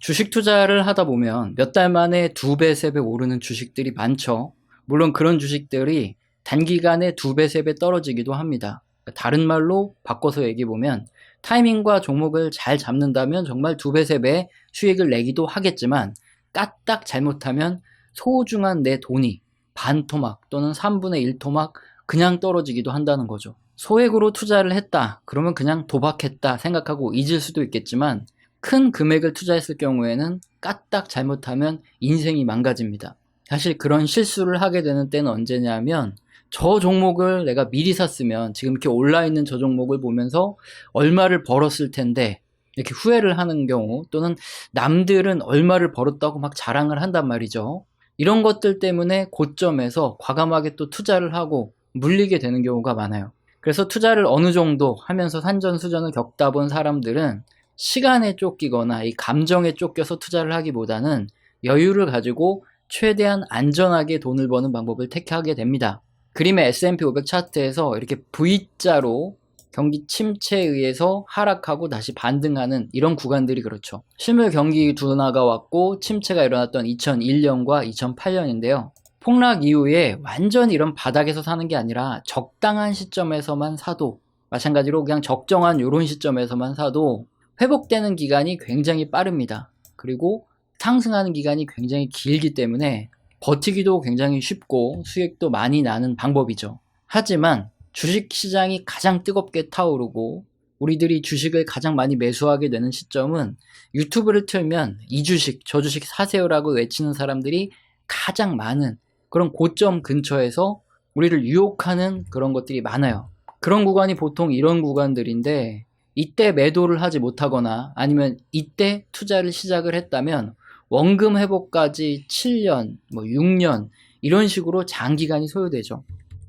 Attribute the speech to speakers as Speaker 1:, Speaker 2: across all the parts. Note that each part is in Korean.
Speaker 1: 주식 투자를 하다 보면 몇 달 만에 2배, 3배 오르는 주식들이 많죠. 물론 그런 주식들이 단기간에 2배, 3배 떨어지기도 합니다. 다른 말로 바꿔서 얘기해보면 타이밍과 종목을 잘 잡는다면 정말 2배, 3배 수익을 내기도 하겠지만 까딱 잘못하면 소중한 내 돈이 반토막 또는 3분의 1토막 그냥 떨어지기도 한다는 거죠. 소액으로 투자를 했다, 그러면 그냥 도박했다 생각하고 잊을 수도 있겠지만 큰 금액을 투자했을 경우에는 까딱 잘못하면 인생이 망가집니다. 사실 그런 실수를 하게 되는 때는 언제냐면 저 종목을 내가 미리 샀으면 지금 이렇게 올라있는 저 종목을 보면서 얼마를 벌었을 텐데 이렇게 후회를 하는 경우, 또는 남들은 얼마를 벌었다고 막 자랑을 한단 말이죠. 이런 것들 때문에 고점에서 과감하게 또 투자를 하고 물리게 되는 경우가 많아요. 그래서 투자를 어느 정도 하면서 산전수전을 겪다 본 사람들은 시간에 쫓기거나 이 감정에 쫓겨서 투자를 하기보다는 여유를 가지고 최대한 안전하게 돈을 버는 방법을 택하게 됩니다. 그림의 S&P 500 차트에서 이렇게 V자로 경기 침체에 의해서 하락하고 다시 반등하는 이런 구간들이 그렇죠. 실물 경기 둔화가 왔고 침체가 일어났던 2001년과 2008년인데요. 폭락 이후에 완전히 이런 바닥에서 사는 게 아니라 적당한 시점에서만 사도, 마찬가지로 그냥 적정한 이런 시점에서만 사도 회복되는 기간이 굉장히 빠릅니다. 그리고 상승하는 기간이 굉장히 길기 때문에 버티기도 굉장히 쉽고 수익도 많이 나는 방법이죠. 하지만 주식시장이 가장 뜨겁게 타오르고 우리들이 주식을 가장 많이 매수하게 되는 시점은 유튜브를 틀면 이 주식 저 주식 사세요라고 외치는 사람들이 가장 많은 그런 고점 근처에서 우리를 유혹하는 그런 것들이 많아요. 그런 구간이 보통 이런 구간들인데, 이때 매도를 하지 못하거나 아니면 이때 투자를 시작을 했다면 원금 회복까지 7년, 6년 이런 식으로 장기간이 소요되죠.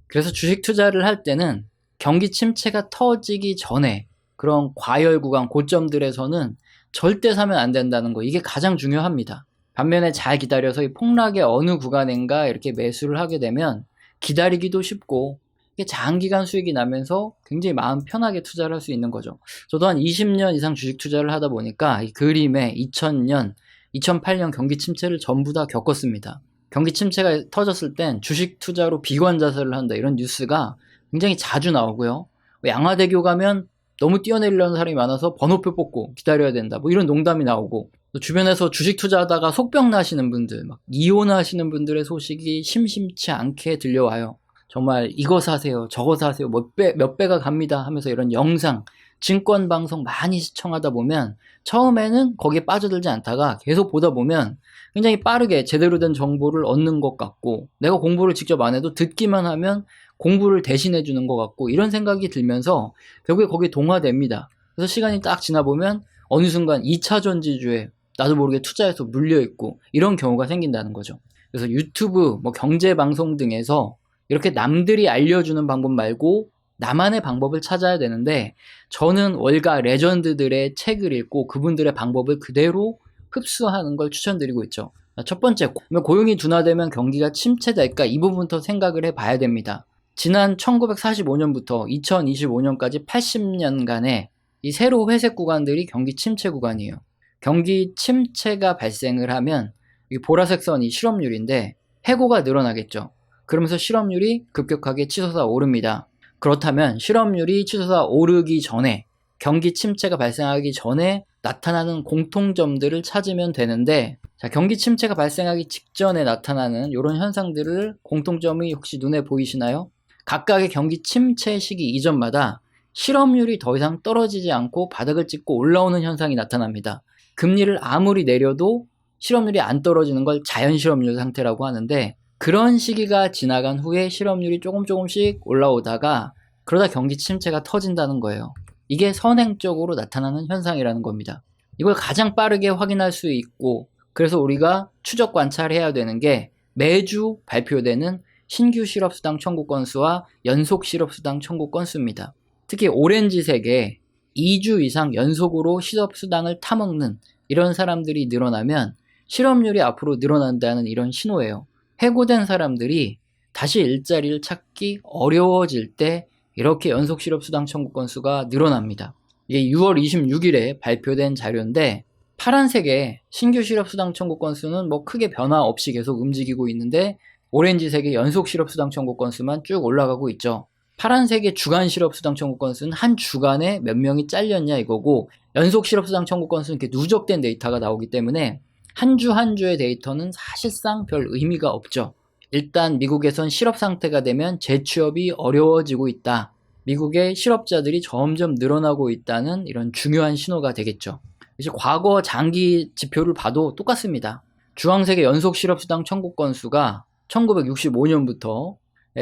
Speaker 1: 그래서 주식 투자를 할 때는 경기 침체가 터지기 전에 그런 과열 구간 고점들에서는 절대 사면 안 된다는 거, 이게 가장 중요합니다. 반면에 잘 기다려서 이 폭락의 어느 구간인가 이렇게 매수를 하게 되면 기다리기도 쉽고 이게 장기간 수익이 나면서 굉장히 마음 편하게 투자를 할 수 있는 거죠. 저도 한 20년 이상 주식 투자를 하다 보니까 이 그림에 2000년, 2008년 경기 침체를 전부 다 겪었습니다. 경기 침체가 터졌을 땐 주식 투자로 비관 자살을 한다 이런 뉴스가 굉장히 자주 나오고요. 양화대교 가면 너무 뛰어내리려는 사람이 많아서 번호표 뽑고 기다려야 된다, 이런 농담이 나오고, 또 주변에서 주식 투자하다가 속병 나시는 분들, 막 이혼하시는 분들의 소식이 심심치 않게 들려와요. 정말 이거 사세요, 저거 사세요, 몇 배가 갑니다 하면서 이런 영상, 증권 방송 많이 시청하다 보면 처음에는 거기에 빠져들지 않다가 계속 보다 보면 굉장히 빠르게 제대로 된 정보를 얻는 것 같고, 내가 공부를 직접 안 해도 듣기만 하면 공부를 대신해 주는 것 같고, 이런 생각이 들면서 결국에 거기에 동화됩니다. 그래서 시간이 딱 지나보면 어느 순간 2차 전지주에 나도 모르게 투자해서 물려있고 이런 경우가 생긴다는 거죠. 그래서 유튜브, 경제 방송 등에서 이렇게 남들이 알려주는 방법 말고 나만의 방법을 찾아야 되는데, 저는 월가 레전드들의 책을 읽고 그분들의 방법을 그대로 흡수하는 걸 추천드리고 있죠. 첫 번째, 고용이 둔화되면 경기가 침체될까, 이 부분부터 생각을 해봐야 됩니다. 지난 1945년부터 2025년까지 80년간의 이 세로 회색 구간들이 경기 침체 구간이에요. 경기 침체가 발생을 하면 이 보라색 선이 실업률인데 해고가 늘어나겠죠. 그러면서 실업률이 급격하게 치솟아 오릅니다. 그렇다면 실업률이 치솟아 오르기 전에, 경기 침체가 발생하기 전에 나타나는 공통점들을 찾으면 되는데, 자, 경기 침체가 발생하기 직전에 나타나는 이런 현상들을, 공통점이 혹시 눈에 보이시나요? 각각의 경기 침체 시기 이전마다 실업률이 더 이상 떨어지지 않고 바닥을 찍고 올라오는 현상이 나타납니다. 금리를 아무리 내려도 실업률이 안 떨어지는 걸 자연 실업률 상태라고 하는데, 그런 시기가 지나간 후에 실업률이 조금씩 올라오다가 그러다 경기 침체가 터진다는 거예요. 이게 선행적으로 나타나는 현상이라는 겁니다. 이걸 가장 빠르게 확인할 수 있고, 그래서 우리가 추적 관찰해야 되는 게 매주 발표되는 신규 실업수당 청구 건수와 연속 실업수당 청구 건수입니다. 특히 오렌지색에 2주 이상 연속으로 실업수당을 타먹는 이런 사람들이 늘어나면 실업률이 앞으로 늘어난다는 이런 신호예요. 해고된 사람들이 다시 일자리를 찾기 어려워질 때 이렇게 연속 실업수당 청구 건수가 늘어납니다. 이게 6월 26일에 발표된 자료인데, 파란색의 신규 실업수당 청구 건수는 뭐 크게 변화 없이 계속 움직이고 있는데, 오렌지색의 연속 실업수당 청구 건수만 쭉 올라가고 있죠. 파란색의 주간 실업수당 청구 건수는 한 주간에 몇 명이 잘렸냐 이거고, 연속 실업수당 청구 건수는 이렇게 누적된 데이터가 나오기 때문에 한 주 한 주의 데이터는 사실상 별 의미가 없죠. 일단 미국에선 실업 상태가 되면 재취업이 어려워지고 있다. 미국의 실업자들이 점점 늘어나고 있다는 이런 중요한 신호가 되겠죠. 이제 과거 장기 지표를 봐도 똑같습니다. 주황색의 연속 실업수당 청구 건수가 1965년부터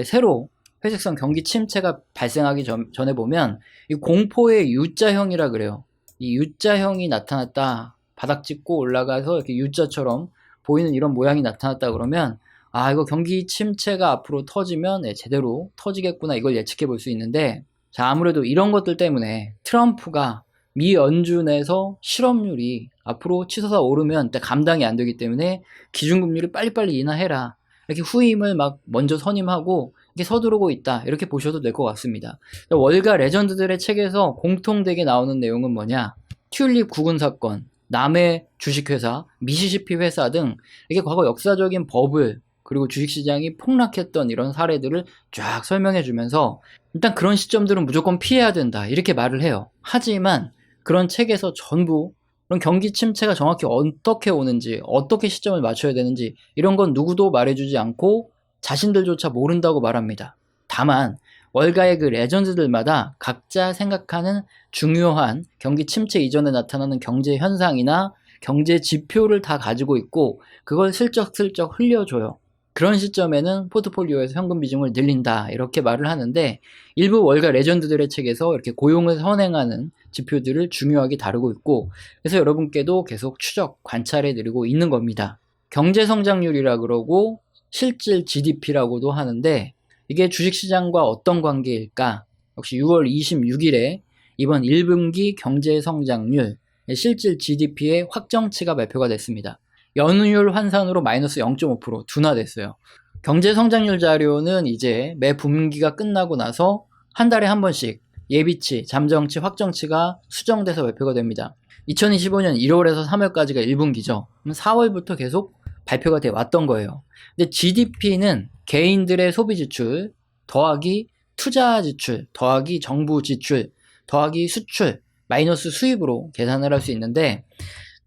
Speaker 1: 새로 회색선 경기 침체가 발생하기 전에 보면 이 공포의 U자형이라 그래요. 이 U자형이 나타났다. 바닥 찍고 올라가서 이렇게 U자처럼 보이는 이런 모양이 나타났다 그러면, 아, 이거 경기 침체가 앞으로 터지면 제대로 터지겠구나, 이걸 예측해 볼 수 있는데, 자, 아무래도 이런 것들 때문에 트럼프가 미 연준에서 실업률이 앞으로 치솟아 오르면 감당이 안 되기 때문에 기준금리를 빨리빨리 인하해라, 이렇게 후임을 막 먼저 선임하고 이렇게 서두르고 있다, 이렇게 보셔도 될 것 같습니다. 월가 레전드들의 책에서 공통되게 나오는 내용은 뭐냐, 튤립 구군 사건, 남해 주식회사, 미시시피 회사 등 이게 과거 역사적인 버블, 그리고 주식시장이 폭락했던 이런 사례들을 쫙 설명해 주면서 일단 그런 시점들은 무조건 피해야 된다, 이렇게 말을 해요. 하지만 그런 책에서 전부 그런 경기 침체가 정확히 어떻게 오는지, 어떻게 시점을 맞춰야 되는지 이런 건 누구도 말해주지 않고 자신들조차 모른다고 말합니다. 다만 월가의 그 레전드들마다 각자 생각하는 중요한 경기 침체 이전에 나타나는 경제 현상이나 경제 지표를 다 가지고 있고 그걸 슬쩍슬쩍 흘려줘요. 그런 시점에는 포트폴리오에서 현금 비중을 늘린다, 이렇게 말을 하는데, 일부 월가 레전드들의 책에서 이렇게 고용을 선행하는 지표들을 중요하게 다루고 있고, 그래서 여러분께도 계속 추적, 관찰해 드리고 있는 겁니다. 경제 성장률이라 그러고 실질 GDP라고도 하는데, 이게 주식시장과 어떤 관계일까? 역시 6월 26일에 이번 1분기 경제 성장률, 실질 GDP의 확정치가 발표가 됐습니다. 연율 환산으로 마이너스 0.5% 둔화됐어요. 경제 성장률 자료는 이제 매 분기가 끝나고 나서 한 달에 한 번씩 예비치, 잠정치, 확정치가 수정돼서 발표가 됩니다. 2025년 1월에서 3월까지가 1분기죠. 그럼 4월부터 계속 발표가 돼 왔던 거예요. 근데 GDP는 개인들의 소비 지출 더하기 투자 지출 더하기 정부 지출 더하기 수출 마이너스 수입으로 계산을 할 수 있는데,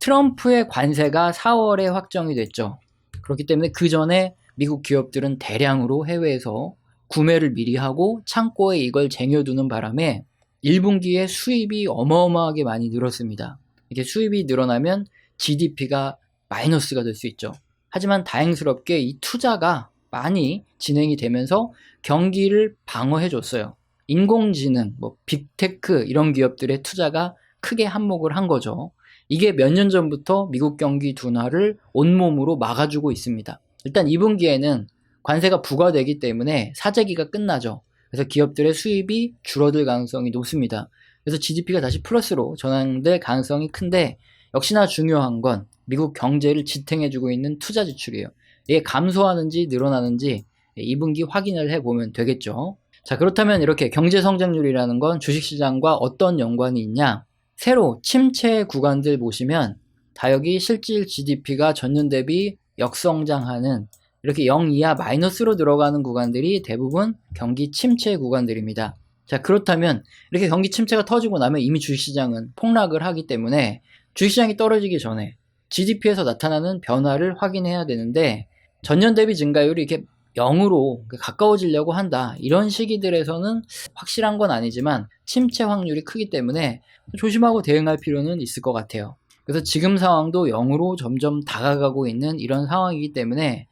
Speaker 1: 트럼프의 관세가 4월에 확정이 됐죠. 그렇기 때문에 그 전에 미국 기업들은 대량으로 해외에서 구매를 미리 하고 창고에 이걸 쟁여두는 바람에 1분기에 수입이 어마어마하게 많이 늘었습니다. 이렇게 수입이 늘어나면 GDP가 마이너스가 될 수 있죠. 하지만 다행스럽게 이 투자가 많이 진행이 되면서 경기를 방어해줬어요. 인공지능, 빅테크 이런 기업들의 투자가 크게 한몫을 한 거죠. 이게 몇 년 전부터 미국 경기 둔화를 온몸으로 막아주고 있습니다. 일단 2분기에는 관세가 부과되기 때문에 사재기가 끝나죠. 그래서 기업들의 수입이 줄어들 가능성이 높습니다. 그래서 GDP가 다시 플러스로 전환될 가능성이 큰데, 역시나 중요한 건 미국 경제를 지탱해주고 있는 투자 지출이에요. 이게 감소하는지 늘어나는지 2분기 확인을 해보면 되겠죠. 자, 그렇다면 이렇게 경제 성장률이라는 건 주식시장과 어떤 연관이 있냐? 새로 침체 구간들 보시면 다 여기 실질 GDP가 전년 대비 역성장하는 이렇게 0 이하 마이너스로 들어가는 구간들이 대부분 경기 침체 구간들입니다. 자, 그렇다면 이렇게 경기 침체가 터지고 나면 이미 주식시장은 폭락을 하기 때문에 주식시장이 떨어지기 전에 GDP에서 나타나는 변화를 확인해야 되는데, 전년 대비 증가율이 이렇게 0으로 가까워지려고 한다, 이런 시기들에서는 확실한 건 아니지만 침체 확률이 크기 때문에 조심하고 대응할 필요는 있을 것 같아요. 그래서 지금 상황도 0으로 점점 다가가고 있는 이런 상황이기 때문에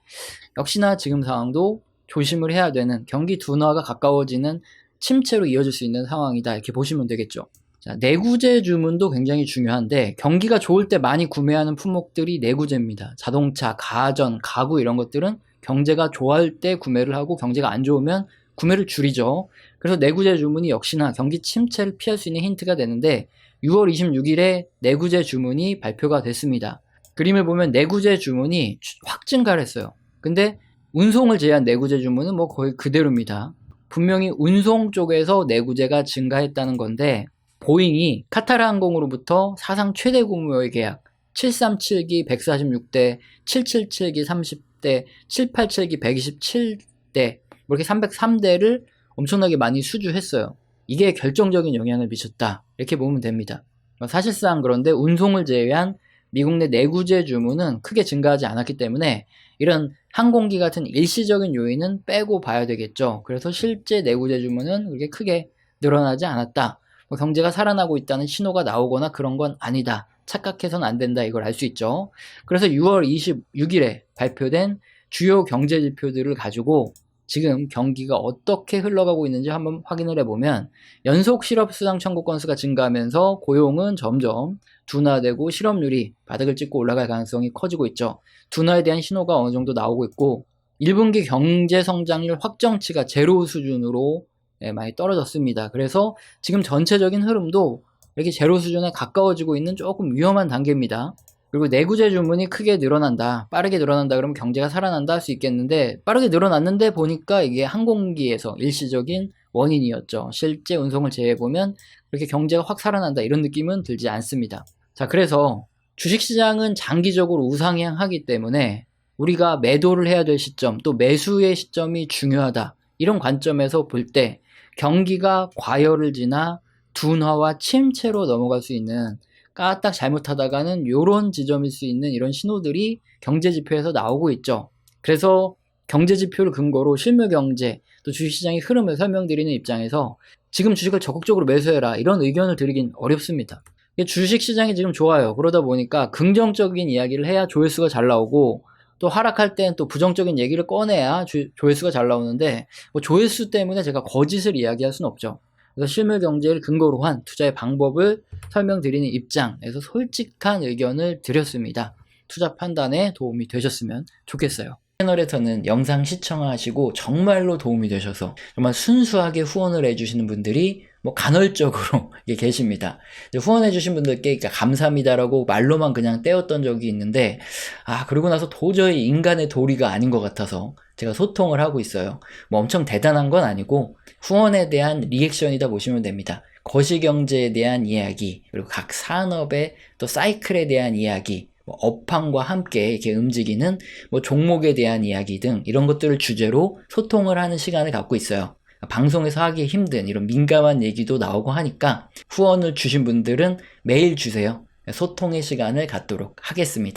Speaker 1: 역시나 지금 상황도 조심을 해야 되는, 경기 둔화가 가까워지는 침체로 이어질 수 있는 상황이다, 이렇게 보시면 되겠죠. 자, 내구재 주문도 굉장히 중요한데, 경기가 좋을 때 많이 구매하는 품목들이 내구재입니다. 자동차, 가전, 가구 이런 것들은 경제가 좋아할 때 구매를 하고 경제가 안 좋으면 구매를 줄이죠. 그래서 내구재 주문이 역시나 경기 침체를 피할 수 있는 힌트가 되는데, 6월 26일에 내구재 주문이 발표가 됐습니다. 그림을 보면 내구재 주문이 확 증가를 했어요. 근데 운송을 제외한 내구재 주문은 거의 그대로입니다. 분명히 운송 쪽에서 내구재가 증가했다는 건데, 보잉이 카타르 항공으로부터 사상 최대 규모의 계약 737기 146대, 777기 30대, 787기 127대, 이렇게 303대를 엄청나게 많이 수주했어요. 이게 결정적인 영향을 미쳤다, 이렇게 보면 됩니다. 사실상 그런데 운송을 제외한 미국 내 내구재 주문은 크게 증가하지 않았기 때문에 이런 항공기 같은 일시적인 요인은 빼고 봐야 되겠죠. 그래서 실제 내구재 주문은 그렇게 크게 늘어나지 않았다. 경제가 살아나고 있다는 신호가 나오거나 그런 건 아니다, 착각해서는 안 된다, 이걸 알 수 있죠. 그래서 6월 26일에 발표된 주요 경제 지표들을 가지고 지금 경기가 어떻게 흘러가고 있는지 한번 확인을 해보면, 연속 실업수당 청구 건수가 증가하면서 고용은 점점 둔화되고 실업률이 바닥을 찍고 올라갈 가능성이 커지고 있죠. 둔화에 대한 신호가 어느 정도 나오고 있고, 1분기 경제 성장률 확정치가 제로 수준으로 많이 떨어졌습니다. 그래서 지금 전체적인 흐름도 이렇게 제로 수준에 가까워지고 있는 조금 위험한 단계입니다. 그리고 내구재 주문이 크게 늘어난다, 빠르게 늘어난다 그러면 경제가 살아난다 할 수 있겠는데, 빠르게 늘어났는데 보니까 이게 항공기에서 일시적인 원인이었죠. 실제 운송을 제외해보면 그렇게 경제가 확 살아난다 이런 느낌은 들지 않습니다. 자, 그래서 주식시장은 장기적으로 우상향하기 때문에 우리가 매도를 해야 될 시점, 또 매수의 시점이 중요하다, 이런 관점에서 볼 때 경기가 과열을 지나 둔화와 침체로 넘어갈 수 있는, 까딱 잘못하다가는 요런 지점일 수 있는 이런 신호들이 경제지표에서 나오고 있죠. 그래서 경제지표를 근거로 실물경제, 또 주식시장의 흐름을 설명드리는 입장에서 지금 주식을 적극적으로 매수해라, 이런 의견을 드리긴 어렵습니다. 주식시장이 지금 좋아요. 그러다 보니까 긍정적인 이야기를 해야 조회수가 잘 나오고, 또 하락할 땐 또 부정적인 얘기를 꺼내야 조회수가 잘 나오는데, 조회수 때문에 제가 거짓을 이야기할 수는 없죠. 그래서 실물 경제를 근거로 한 투자의 방법을 설명드리는 입장에서 솔직한 의견을 드렸습니다. 투자 판단에 도움이 되셨으면 좋겠어요. 채널에서는 영상 시청하시고 정말로 도움이 되셔서 정말 순수하게 후원을 해주시는 분들이 간헐적으로 계십니다. 후원해주신 분들께 감사합니다라고 말로만 그냥 떼었던 적이 있는데, 그러고 나서 도저히 인간의 도리가 아닌 것 같아서 제가 소통을 하고 있어요. 엄청 대단한 건 아니고 후원에 대한 리액션이다 보시면 됩니다. 거시경제에 대한 이야기, 그리고 각 산업의 또 사이클에 대한 이야기, 업황과 함께 이렇게 움직이는 종목에 대한 이야기 등 이런 것들을 주제로 소통을 하는 시간을 갖고 있어요. 방송에서 하기 힘든 이런 민감한 얘기도 나오고 하니까 후원을 주신 분들은 매일 주세요. 소통의 시간을 갖도록 하겠습니다.